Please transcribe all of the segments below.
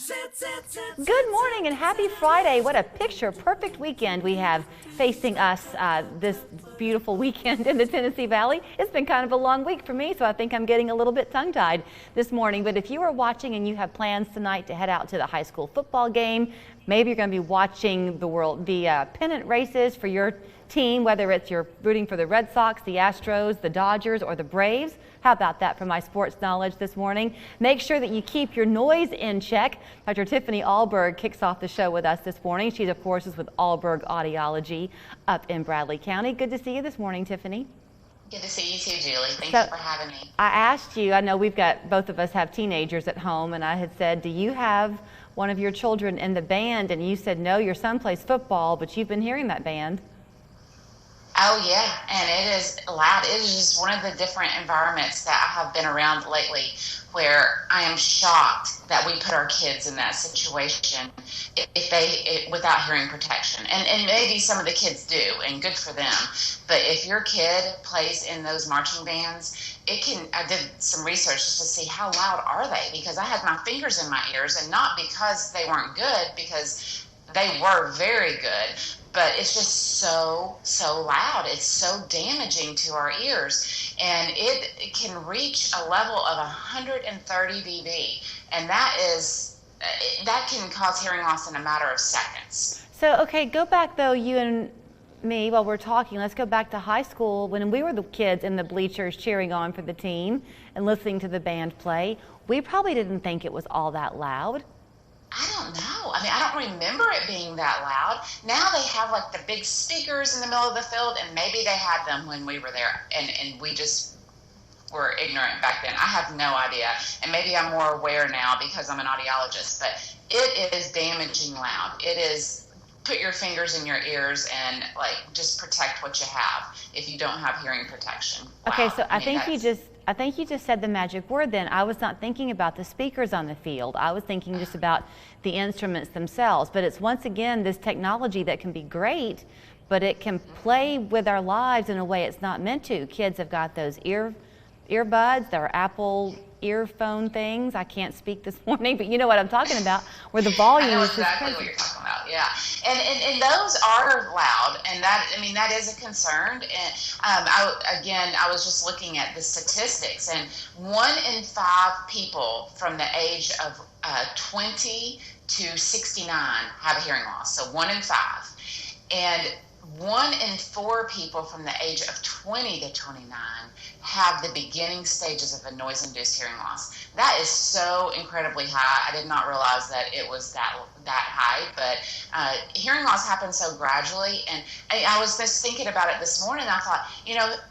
Good morning and happy Friday. What a picture perfect weekend we have facing us this beautiful weekend in the Tennessee Valley. It's been kind of a long week for me, so I think I'm getting a little bit tongue-tied this morning. But if you are watching and you have plans tonight to head out to the high school football game, maybe you're going to be watching the pennant races for your team, whether it's you're rooting for the Red Sox, the Astros, the Dodgers, or the Braves. How about that for my sports knowledge this morning? Make sure that you keep your noise in check. Dr. Tiffany Alberg kicks off the show with us this morning. She, of course, is with Alberg Audiology up in Bradley County. Good to see you this morning, Tiffany. Good to see you too, Julie. Thank you for having me. I asked you, I know both of us have teenagers at home, and I had said, do you have one of your children in the band? And you said, no, your son plays football, but you've been hearing that band. Oh, yeah, and it is loud. It is just one of the different environments that I have been around lately where I am shocked that we put our kids in that situation without hearing protection. And maybe some of the kids do, and good for them. But if your kid plays in those marching bands, I did some research just to see how loud are they, because I had my fingers in my ears, and not because they weren't good, because they were very good. But it's just so loud. It's so damaging to our ears. And it can reach a level of 130 dB. And that can cause hearing loss in a matter of seconds. So, okay, go back though, you and me, while we're talking, let's go back to high school when we were the kids in the bleachers cheering on for the team and listening to the band play. We probably didn't think it was all that loud. I don't know. I mean, I don't remember it being that loud. Now they have like the big speakers in the middle of the field, and maybe they had them when we were there, and we just were ignorant back then. I have no idea. And maybe I'm more aware now because I'm an audiologist, but it is damaging loud. It is, put your fingers in your ears and just protect what you have if you don't have hearing protection. Wow. Okay, so I think you just said the magic word then. I was not thinking about the speakers on the field. I was thinking just about the instruments themselves. But it's once again this technology that can be great, but it can play with our lives in a way it's not meant to. Kids have got those earbuds, their Apple earphone things. I can't speak this morning, but you know what I'm talking about, where the volume I know is exactly what you're talking about. Yeah, and those are loud, and that is a concern. And I was just looking at the statistics, and 1 in 5 people from the age of 20 to 69 have a hearing loss. So 1 in 5, and 1 in 4 people from the age of 20 to 29 have the beginning stages of a noise-induced hearing loss. That is so incredibly high. I did not realize that it was that high, but hearing loss happens so gradually. And I was just thinking about it this morning. I thought,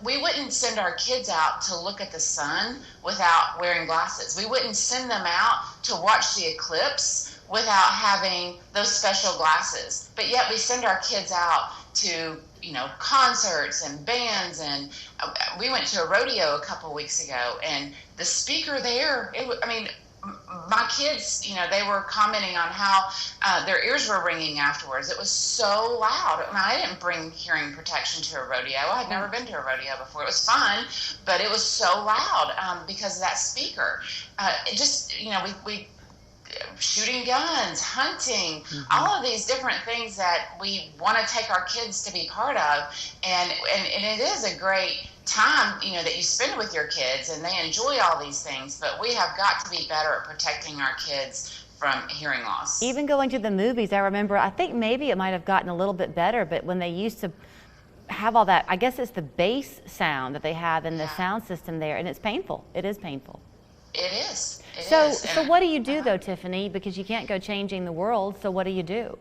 we wouldn't send our kids out to look at the sun without wearing glasses. We wouldn't send them out to watch the eclipse without having those special glasses. But yet we send our kids out to concerts and bands, and we went to a rodeo a couple weeks ago, and the speaker there, my kids, they were commenting on how their ears were ringing afterwards. It was so loud. I didn't bring hearing protection to a rodeo. I had never been to a rodeo before. It was fun, but it was so loud because of that speaker. We shooting guns, hunting, all of these different things that we want to take our kids to be part of, and it is a great time, that you spend with your kids, and they enjoy all these things, but we have got to be better at protecting our kids from hearing loss. Even going to the movies, I remember, I think maybe it might have gotten a little bit better, but when they used to have all that, I guess it's the bass sound that they have in the sound system there, and it's painful. It is painful. It is. So what do you do though, Tiffany? Because you can't go changing the world. So what do you do?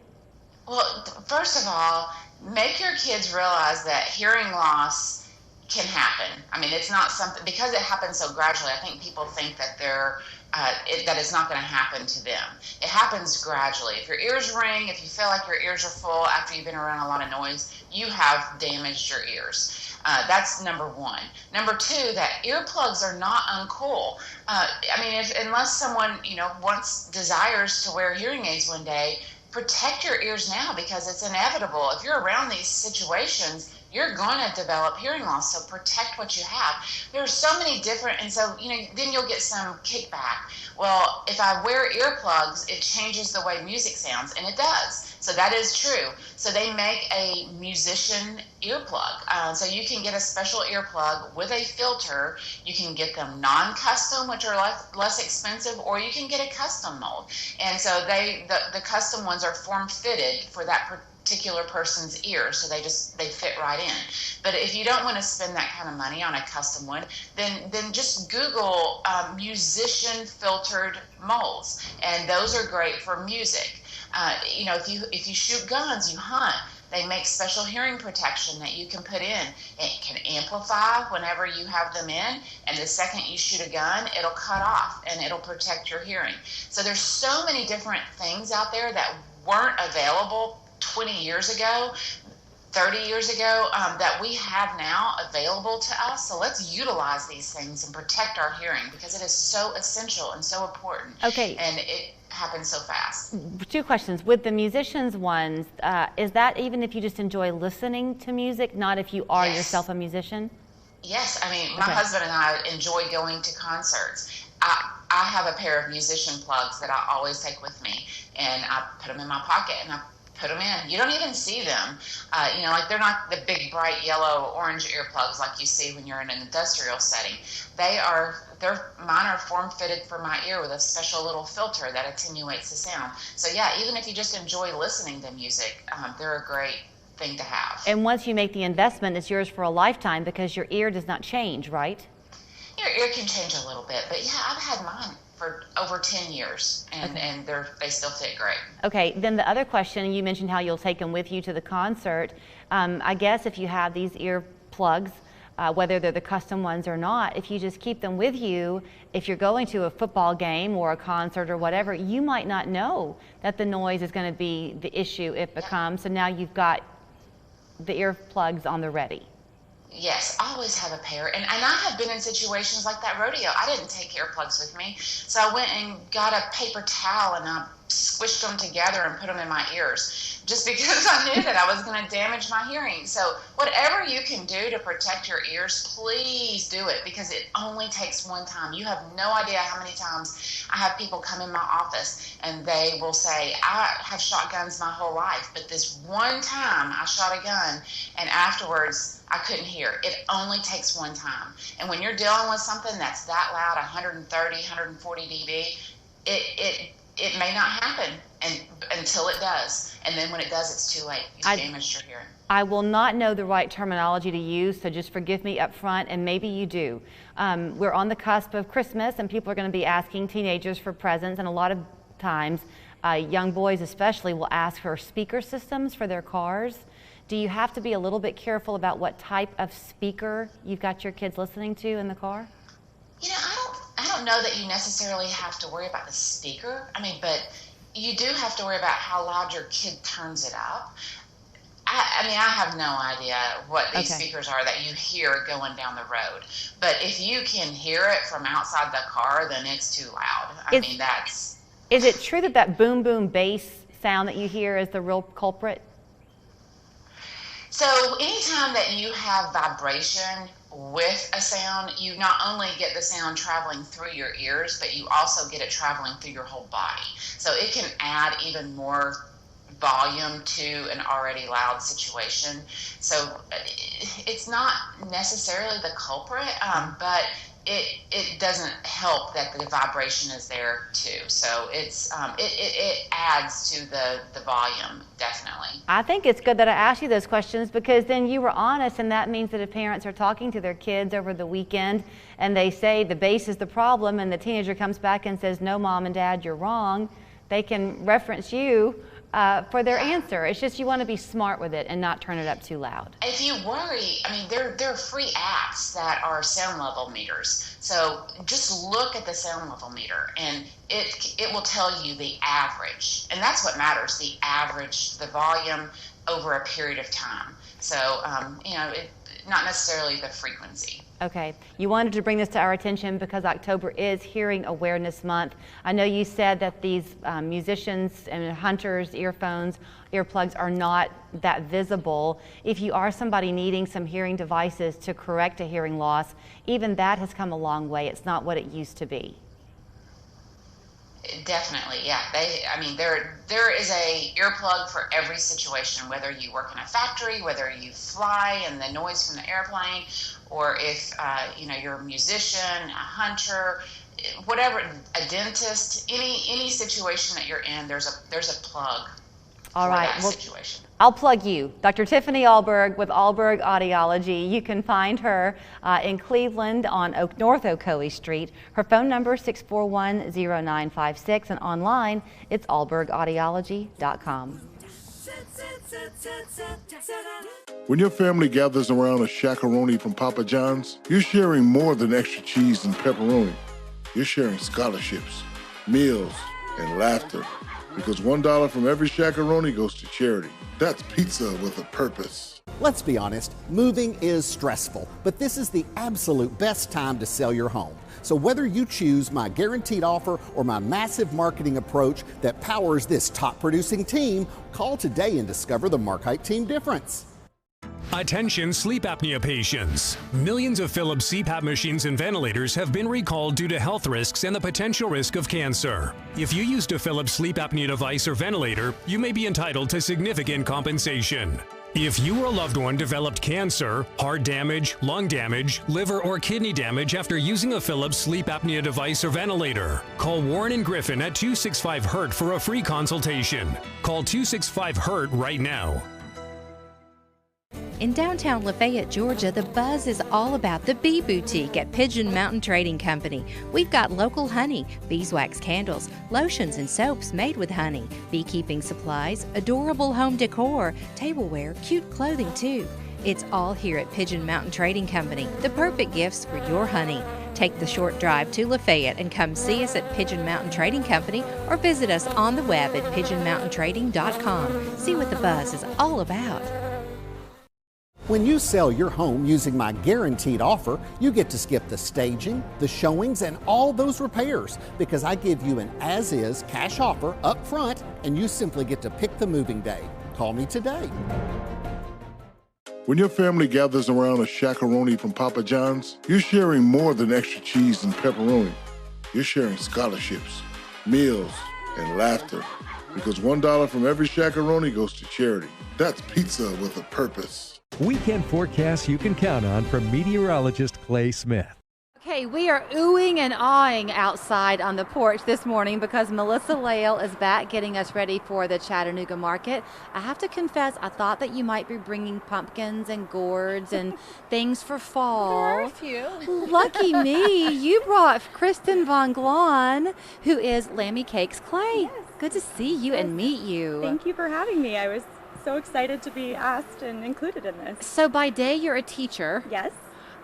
Well, first of all, make your kids realize that hearing loss can happen. I mean, it's not something, because it happens so gradually. I think people think that that it's not going to happen to them. It happens gradually. If your ears ring, if you feel like your ears are full after you've been around a lot of noise, you have damaged your ears. That's number 1. Number 2, that earplugs are not uncool. Unless someone, desires to wear hearing aids one day, protect your ears now, because it's inevitable. If you're around these situations, you're going to develop hearing loss. So protect what you have. There are so many different, and so, then you'll get some kickback. Well, if I wear earplugs, it changes the way music sounds, and it does. So that is true. So they make a musician earplug. So you can get a special earplug with a filter. You can get them non-custom, which are less expensive, or you can get a custom mold. And so the custom ones are form-fitted for that particular person's ear, so they fit right in. But if you don't want to spend that kind of money on a custom one, then just Google musician filtered molds, and those are great for music. If you shoot guns, you hunt, they make special hearing protection that you can put in. It can amplify whenever you have them in, and the second you shoot a gun, it'll cut off and it'll protect your hearing. So there's so many different things out there that weren't available 20 years ago, 30 years ago, that we have now available to us. So let's utilize these things and protect our hearing, because it is so essential and so important. Okay. And it happens so fast. 2 questions. With the musicians ones, is that even if you just enjoy listening to music, not if you are yourself a musician? Yes. I mean, my husband and I enjoy going to concerts. I have a pair of musician plugs that I always take with me, and I put them in my pocket and I put them in. You don't even see them. They're not the big bright yellow orange earplugs like you see when you're in an industrial setting. Mine are form fitted for my ear with a special little filter that attenuates the sound. So yeah, even if you just enjoy listening to music, they're a great thing to have. And once you make the investment, it's yours for a lifetime, because your ear does not change, right? Your ear can change a little bit, but yeah, I've had mine for over 10 years, and they still fit great. Okay, then the other question, you mentioned how you'll take them with you to the concert. I guess if you have these ear plugs, whether they're the custom ones or not, if you just keep them with you, if you're going to a football game or a concert or whatever, you might not know that the noise is going to be the issue if it comes. So now you've got the ear plugs on the ready. Yes, I always have a pair. And I have been in situations like that rodeo. I didn't take earplugs with me. So I went and got a paper towel and I squished them together and put them in my ears, just because I knew that I was going to damage my hearing. So whatever you can do to protect your ears, please do it, because it only takes one time. You have no idea how many times I have people come in my office and they will say, I have shot guns my whole life, but this one time I shot a gun and afterwards I couldn't hear. It only takes one time. And when you're dealing with something that's that loud, 130, 140 dB, it may not happen until it does. And then when it does, it's too late. You've damaged your hearing. I will not know the right terminology to use, so just forgive me up front, and maybe you do. We're on the cusp of Christmas, and people are going to be asking teenagers for presents, and a lot of times, young boys especially will ask for speaker systems for their cars. Do you have to be a little bit careful about what type of speaker you've got your kids listening to in the car? I don't know that you necessarily have to worry about the speaker. But you do have to worry about how loud your kid turns it up. I have no idea what these speakers are that you hear going down the road. But if you can hear it from outside the car, then it's too loud. Is it true that boom, boom bass sound that you hear is the real culprit? So anytime that you have vibration with a sound, you not only get the sound traveling through your ears, but you also get it traveling through your whole body. So it can add even more volume to an already loud situation. So it's not necessarily the culprit, but it doesn't help that the vibration is there too. So it adds to the volume, definitely. I think it's good that I asked you those questions, because then you were honest, and that means that if parents are talking to their kids over the weekend and they say the bass is the problem, and the teenager comes back and says, no, Mom and Dad, you're wrong, they can reference you for their answer. It's just you want to be smart with it and not turn it up too loud. If you worry, there are free apps that are sound level meters. So just look at the sound level meter, and it will tell you the average. And that's what matters, the average, the volume over a period of time. So, not necessarily the frequency. Okay, you wanted to bring this to our attention because October is Hearing Awareness Month. I know you said that these musicians and hunters' earphones, earplugs are not that visible. If you are somebody needing some hearing devices to correct a hearing loss, even that has come a long way. It's not what it used to be. Definitely, yeah. I mean, there is a earplug for every situation, whether you work in a factory, whether you fly and the noise from the airplane, or if you're a musician, a hunter, whatever, a dentist, any situation that you're in, there's a plug All for right. that situation. I'll plug you, Dr. Tiffany Alberg with Alberg Audiology. You can find her in Cleveland on North Ocoee Street. Her phone number is 641-0956, and online it's albergaudiology.com. When your family gathers around a shakaroni from Papa John's, you're sharing more than extra cheese and pepperoni. You're sharing scholarships, meals, and laughter. Because $1 from every shakaroni goes to charity. That's pizza with a purpose. Let's be honest, moving is stressful, but this is the absolute best time to sell your home. So whether you choose my guaranteed offer or my massive marketing approach that powers this top producing team, call today and discover the Markite team difference. Attention sleep apnea patients. Millions of Philips CPAP machines and ventilators have been recalled due to health risks and the potential risk of cancer. If you used a Philips sleep apnea device or ventilator, you may be entitled to significant compensation. If you or a loved one developed cancer, heart damage, lung damage, liver or kidney damage after using a Philips sleep apnea device or ventilator, call Warren and Griffin at 265-HURT for a free consultation. Call 265-HURT right now. In downtown Lafayette, Georgia, the buzz is all about the Bee Boutique at Pigeon Mountain Trading Company. We've got local honey, beeswax candles, lotions and soaps made with honey, beekeeping supplies, adorable home decor, tableware, cute clothing too. It's all here at Pigeon Mountain Trading Company, the perfect gifts for your honey. Take the short drive to Lafayette and come see us at Pigeon Mountain Trading Company or visit us on the web at pigeonmountaintrading.com. See what the buzz is all about. When you sell your home using my guaranteed offer, you get to skip the staging, the showings, and all those repairs because I give you an as-is cash offer up front and you simply get to pick the moving day. Call me today. When your family gathers around a shakaroni from Papa John's, you're sharing more than extra cheese and pepperoni. You're sharing scholarships, meals, and laughter. Because $1 from every shakaroni goes to charity. That's pizza with a purpose. Weekend forecast you can count on from meteorologist Clay Smith. Okay, we are oohing and awing outside on the porch this morning because Melissa Lale is back getting us ready for the Chattanooga market. I have to confess, I thought that you might be bringing pumpkins and gourds and things for fall. There are a few. Lucky me, you brought Kristen Von Glon, who is Lammy Cakes Clay. Yes. Good to see you and meet you. Thank you for having me. I was so excited to be asked and included in this. So by day, you're a teacher. Yes,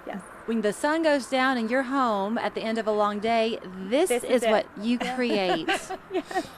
yes. When the sun goes down and you're home at the end of a long day, this is what you create. Yes.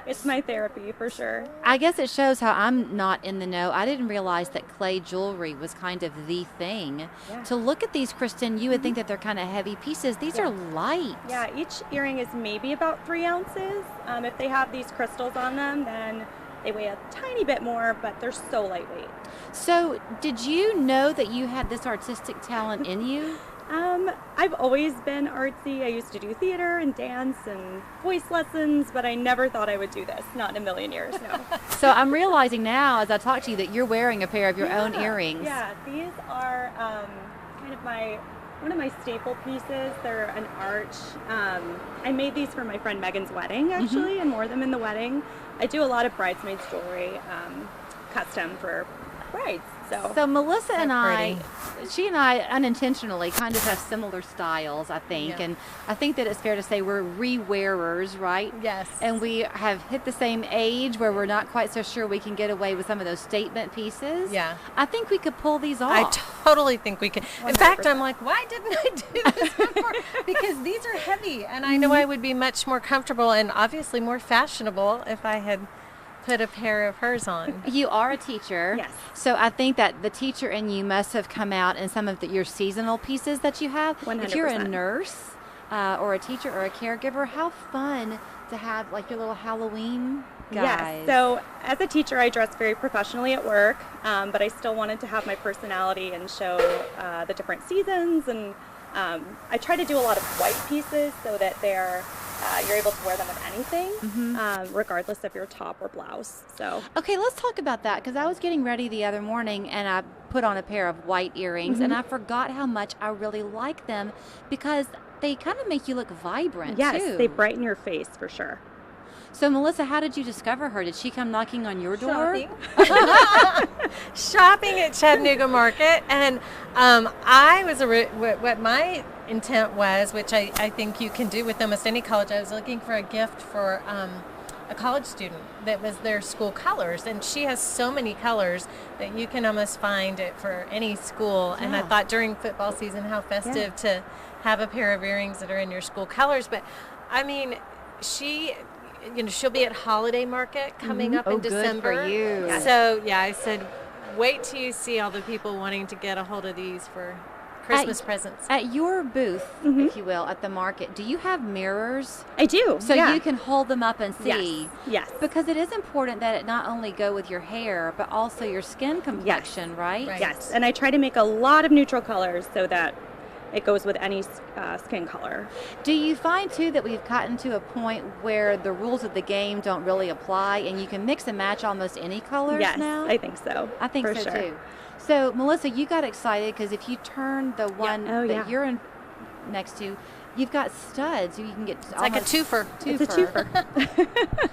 It's my therapy for sure. I guess it shows how I'm not in the know. I didn't realize that clay jewelry was kind of the thing. Yeah. To look at these, Kristen, you would think that they're kind of heavy pieces. These are light. Yeah, each earring is maybe about 3 ounces. If they have these crystals on them, then they weigh a tiny bit more, but they're so lightweight. So did you know that you had this artistic talent in you? I've always been artsy. I used to do theater and dance and voice lessons, but I never thought I would do this. Not in a million years, no. So I'm realizing now as I talk to you that you're wearing a pair of your own earrings. Yeah, these are kind of one of my staple pieces. They're an arch. I made these for my friend Megan's wedding, actually, and wore them in the wedding. I do a lot of bridesmaids jewelry, custom for brides. So Melissa and she and I unintentionally kind of have similar styles, I think. Yeah. And I think that it's fair to say we're re-wearers, right? Yes. And we have hit the same age where we're not quite so sure we can get away with some of those statement pieces. Yeah. I think we could pull these off. I totally think we can. 100%. In fact, I'm like, why didn't I do this before? Because these are heavy, and I know I would be much more comfortable and obviously more fashionable if I had put a pair of hers on. You are a teacher. Yes. So I think that the teacher in you must have come out in some of your seasonal pieces that you have. 100%. If you're a nurse or a teacher or a caregiver, how fun to have like your little Halloween guys. Yes. So as a teacher, I dress very professionally at work, but I still wanted to have my personality and show the different seasons. And I try to do a lot of white pieces so that you're able to wear them with anything, regardless of your top or blouse. So Okay, let's talk about that because I was getting ready the other morning and I put on a pair of white earrings and I forgot how much I really like them because they kind of make you look vibrant yes, too. they brighten your face for sure. So Melissa, how did you discover her? Did she come knocking on your door? Shopping at Chattanooga Market, and I was what my intent was, which I think you can do with almost any college. I was looking for a gift for a college student that was their school colors, and she has so many colors that you can almost find it for any school. Yeah. And I thought during football season, how festive to have a pair of earrings that are in your school colors. But I mean, she'll be at Holiday Market coming up in December. Good for you. So yeah, I said, wait till you see all the people wanting to get a hold of these for Christmas presents. At your booth, if you will, at the market, do you have mirrors? I do. So yeah. you can hold them up and see. Yes. Because it is important that it not only go with your hair, but also your skin complexion, right? Right. Yes. And I try to make a lot of neutral colors so that it goes with any skin color. Do you find too that we've gotten to a point where the rules of the game don't really apply and you can mix and match almost any colors Yes, now? I think so. I think for so sure. too. So Melissa, you got excited because if you turn the one that you're in next to, you've got studs. You can get It's like a twofer. It's a twofer.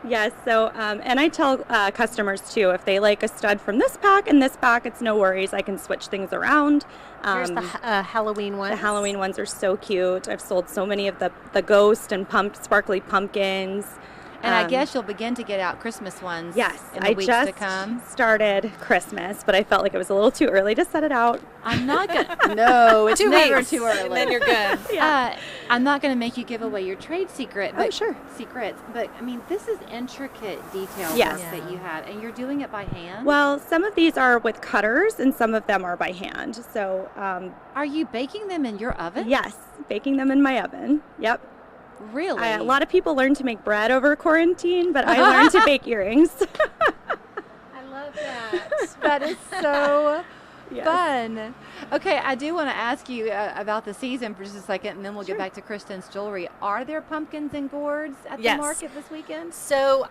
Yes. So, and I tell customers too, if they like a stud from this pack and this pack, it's no worries. I can switch things around. Here's the Halloween ones. The Halloween ones are so cute. I've sold so many of the ghost and sparkly pumpkins. And I guess you'll begin to get out Christmas ones Yes, in the I weeks just to come. started Christmas, but I felt like it was a little too early to set it out. I'm not gonna. No, it's 2 never weeks, too early. and then you're good. I'm not going to make you give away your trade secret. But sure. Secrets. But I mean, this is intricate detail Yes. work that you have, and you're doing it by hand. Well, some of these are with cutters, and some of them are by hand. So, Are you baking them in your oven? yes, baking them in my oven. Yep. Really? A lot of people learn to make bread over quarantine, but I learned to bake earrings. I love that. That is so Yes. fun. Okay, I do want to ask you about the season for just a second, and then we'll get back to Kristen's jewelry. Are there pumpkins and gourds at the Yes. market this weekend? So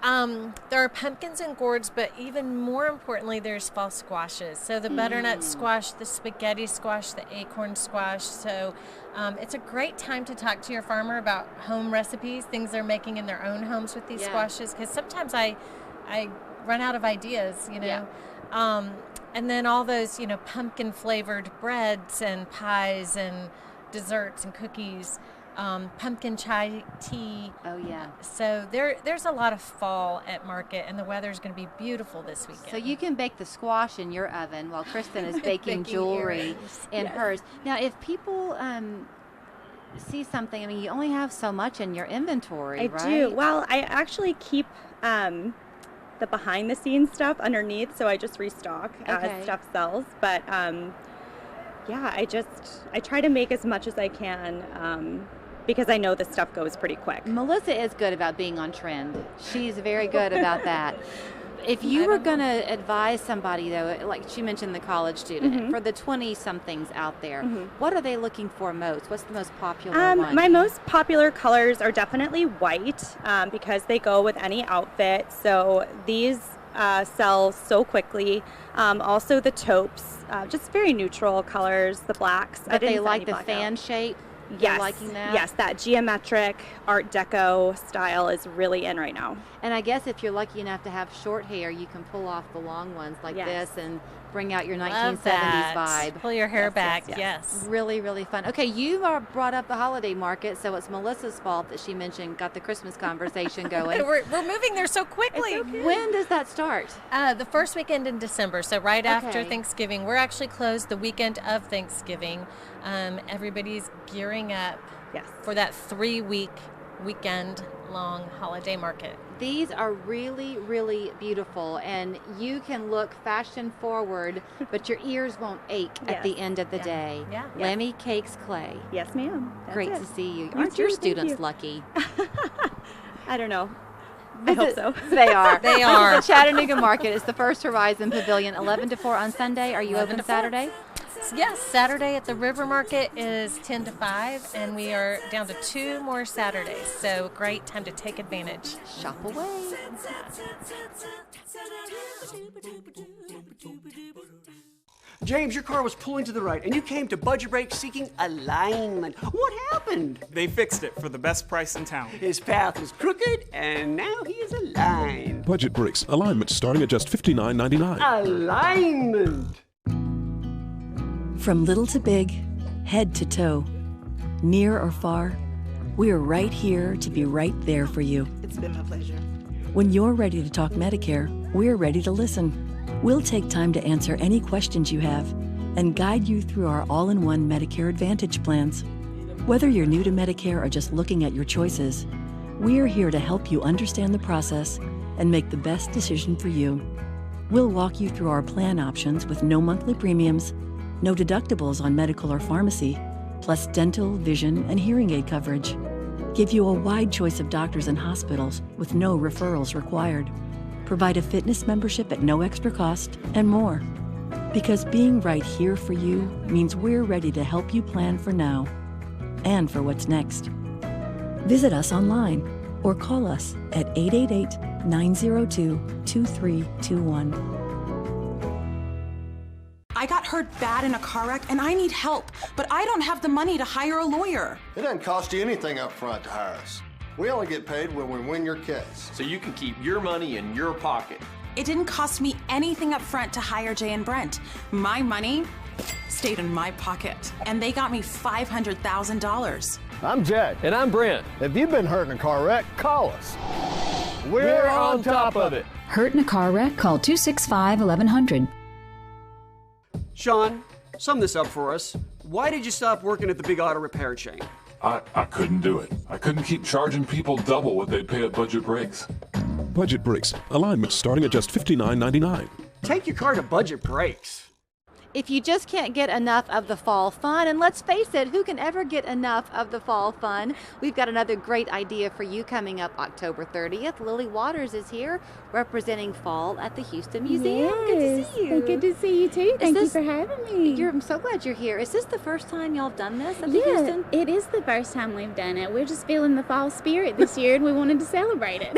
there are pumpkins and gourds, but even more importantly, there's fall squashes. So the butternut squash, the spaghetti squash, the acorn squash. So it's a great time to talk to your farmer about home recipes, things they're making in their own homes with these squashes, because sometimes I run out of ideas, you know. And then all those, pumpkin flavored breads and pies and desserts and cookies, pumpkin chai tea. Oh, yeah. So there's a lot of fall at market, and the weather's going to be beautiful this weekend. So you can bake the squash in your oven while Kristen is baking Baking jewelry earrings. in hers. Now, if people see something, I mean, you only have so much in your inventory, I right? do. Well, I actually keep the behind the scenes stuff underneath, so I just restock as stuff sells. But I try to make as much as I can because I know the stuff goes pretty quick. Melissa is good about being on trend. She's very good about that. If you were going to advise somebody, though, like she mentioned the college student, for the 20-somethings out there, what are they looking for most? What's the most popular one? My most popular colors are definitely white because they go with any outfit. So these sell so quickly. Also the taupes, just very neutral colors, the blacks. But they like the fan shape? You're liking that? Yes, that geometric Art Deco style is really in right now. And I guess if you're lucky enough to have short hair, you can pull off the long ones like this and bring out your 1970s vibe. Pull your hair back, yes. Really, really fun. Okay, you brought up the holiday market, so it's Melissa's fault that she mentioned got the Christmas conversation going. We're moving there so quickly. When does that start? The first weekend in December, so right after Thanksgiving. We're actually closed the weekend of Thanksgiving. Everybody's gearing up for that 3-week weekend long holiday market. These are really, really beautiful, and you can look fashion forward, but your ears won't ache at the end of the day. Yeah. Lemmy Cakes Clay. Yes, ma'am. That's Great it. to see you. You Aren't too, your thank students you. lucky? I don't know. I hope so. They are. They are. The Chattanooga Market is the First Horizon Pavilion, 11 to 4 on Sunday. Are you 11 open to 4. Saturday? Yes, Saturday at the River Market is 10 to 5, and we are down to 2 more Saturdays, so great time to take advantage. Shop away. James, your car was pulling to the right, and you came to Budget Brake seeking alignment. What happened? They fixed it for the best price in town. His path was crooked, and now he is aligned. Budget Brakes. Alignment starting at just $59.99. Alignment! From little to big, head to toe, near or far, we are right here to be right there for you. It's been my pleasure. When you're ready to talk Medicare, we're ready to listen. We'll take time to answer any questions you have and guide you through our all-in-one Medicare Advantage plans. Whether you're new to Medicare or just looking at your choices, we're here to help you understand the process and make the best decision for you. We'll walk you through our plan options with no monthly premiums, no deductibles on medical or pharmacy, plus dental, vision, and hearing aid coverage. Give you a wide choice of doctors and hospitals with no referrals required. Provide a fitness membership at no extra cost, and more. Because being right here for you means we're ready to help you plan for now and for what's next. Visit us online or call us at 888-902-2321. I got hurt bad in a car wreck and I need help, but I don't have the money to hire a lawyer. It doesn't cost you anything up front to hire us. We only get paid when we win your case. So you can keep your money in your pocket. It didn't cost me anything up front to hire Jay and Brent. My money stayed in my pocket, and they got me $500,000. I'm Jay. And I'm Brent. If you've been hurt in a car wreck, call us. We're on top of it. Hurt in a car wreck? Call 265-1100. Sean, sum this up for us. Why did you stop working at the big auto repair chain? I couldn't do it. I couldn't keep charging people double what they pay at Budget Brakes. Budget Brakes. Alignment starting at just $59.99. Take your car to Budget Brakes. If you just can't get enough of the fall fun, and let's face it, who can ever get enough of the fall fun? We've got another great idea for you coming up October 30th. Lily Waters is here representing fall at the Houston Museum. Yes. Good to see you. Good to see you too. Thank you for having me. I'm so glad you're here. Is this the first time y'all have done this at the Yeah, Houston? it is the first time we've done it. We're just feeling the fall spirit this year and we wanted to celebrate it.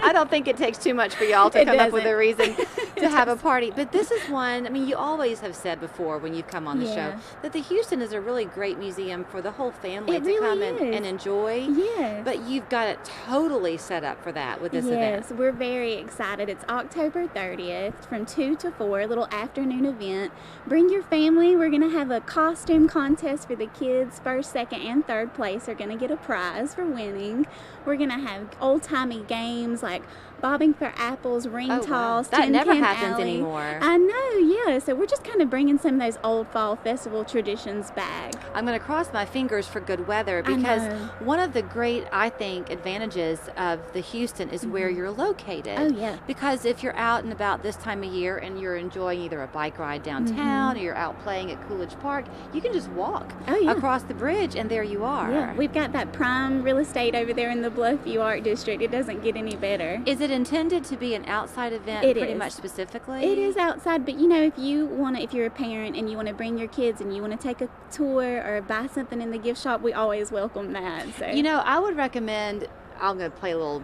I don't think it takes too much for y'all to It come up with doesn't. a reason to have a party. But this is one, I mean, you always have said before when you've come on the show that the Houston is a really great museum for the whole family It to really come is. and enjoy. Yes. But you've got it totally set up for that with this event. Yes, we're very excited. It's October 30th from 2 to 4, a little afternoon event. Bring your family. We're going to have a costume contest for the kids. First, second, and third place are going to get a prize for winning. We're going to have old-timey games like bobbing for apples, ring toss, That tin never can happens alley. anymore. I know, yeah. So we're just kind of bringing some of those old fall festival traditions back. I'm going to cross my fingers for good weather I because know. one of the great, I think, advantages of the Houston is where you're located. Oh, yeah. Because if you're out and about this time of year and you're enjoying either a bike ride downtown or you're out playing at Coolidge Park, you can just walk across the bridge and there you are. Yeah, we've got that prime real estate over there in the Bluffview Art District. It doesn't get any better. Is it intended to be an outside event pretty much specifically? It is outside, but you know, if you're a parent and you want to bring your kids and you want to take a tour or buy something in the gift shop, we always welcome that. So. You know, I would recommend, I'm going to play a little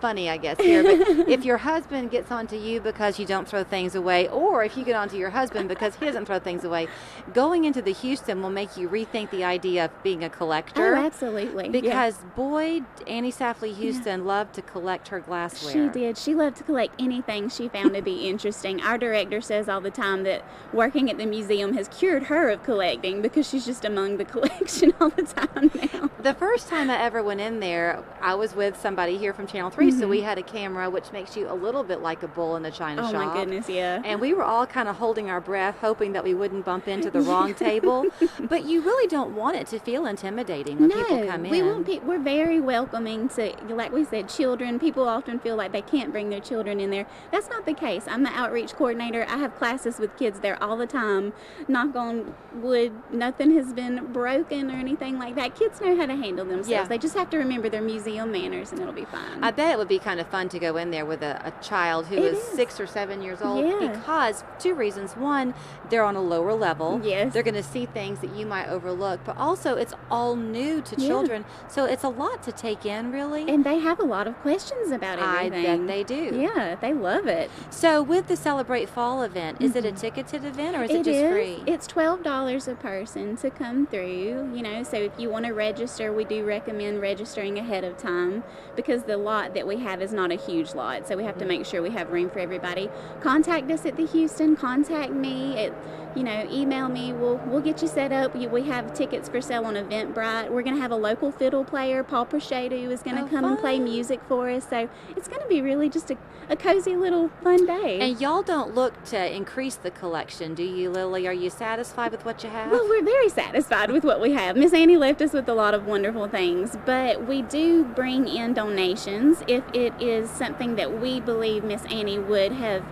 funny, I guess, here, but if your husband gets onto you because you don't throw things away, or if you get onto your husband because he doesn't throw things away, going into the Houston will make you rethink the idea of being a collector. Oh, absolutely. Because boy, Annie Safley Houston loved to collect her glassware. She did. She loved to collect anything she found to be interesting. Our director says all the time that working at the museum has cured her of collecting because she's just among the collection all the time now. The first time I ever went in there, I was with somebody here from Channel 3 story, so we had a camera, which makes you a little bit like a bull in a china shop. Oh my goodness, yeah. And we were all kind of holding our breath, hoping that we wouldn't bump into the wrong table. But you really don't want it to feel intimidating when people come in. We want we're very welcoming to, like we said, children. People often feel like they can't bring their children in there. That's not the case. I'm the outreach coordinator. I have classes with kids there all the time. Knock on wood, nothing has been broken or anything like that. Kids know how to handle themselves. Yeah. They just have to remember their museum manners and it'll be fine. I bet it would be kind of fun to go in there with a child who is 6 or 7 years old, because 2 reasons. One, they're on a lower level. Yes. They're going to see things that you might overlook, but also it's all new to children, so it's a lot to take in, really. And they have a lot of questions about everything. I bet they do. Yeah, they love it. So with the Celebrate Fall event, is it a ticketed event or is it just free? It's $12 a person to come through, so if you want to register, we do recommend registering ahead of time because the lot that we have is not a huge lot, so we have to make sure we have room for everybody. Contact us at the Houston, contact me, email me, we'll get you set up. We have tickets for sale on Eventbrite. We're going to have a local fiddle player, Paul Prochedu, is going to come and play music for us, so it's going to be really just a cozy little fun day. And y'all don't look to increase the collection, do you, Lily? Are you satisfied with what you have? Well, we're very satisfied with what we have. Miss Annie left us with a lot of wonderful things, but we do bring in donations if it is something that we believe Miss Annie would have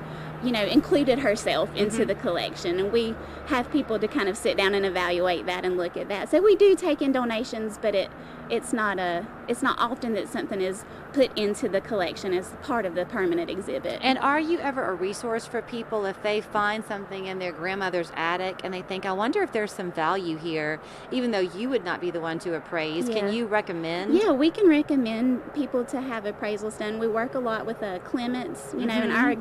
included herself into the collection, and we have people to kind of sit down and evaluate that and look at that. So we do take in donations, but it's not often that something is put into the collection as part of the permanent exhibit. And are you ever a resource for people if they find something in their grandmother's attic and they think, I wonder if there's some value here, even though you would not be the one to appraise? Yeah. Can you recommend? Yeah, we can recommend people to have appraisals done. We work a lot with Clements, and our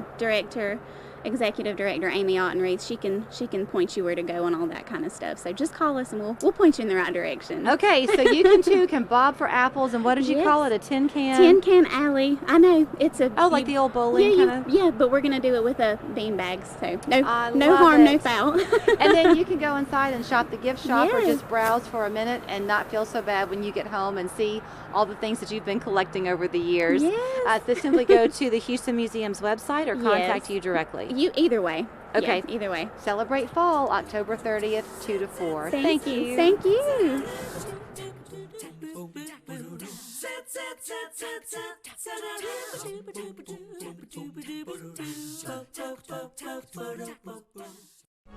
executive director, Amy Ottenreith, she can point you where to go and all that kind of stuff. So just call us and we'll point you in the right direction. Okay, so you can bob for apples, and what did you call it? A tin can? Tin can alley. I know it's like the old bowling kind of. Yeah, but we're gonna do it with bean bags. So no love harm, it. no foul. And then you can go inside and shop the gift shop or just browse for a minute and not feel so bad when you get home and see all the things that you've been collecting over the years. Yes. So simply go to the Houston Museum's website or contact you directly. Either way. Okay. Yes, either way. Celebrate Fall, October 30th, 2 to 4. Thank you. Thank you.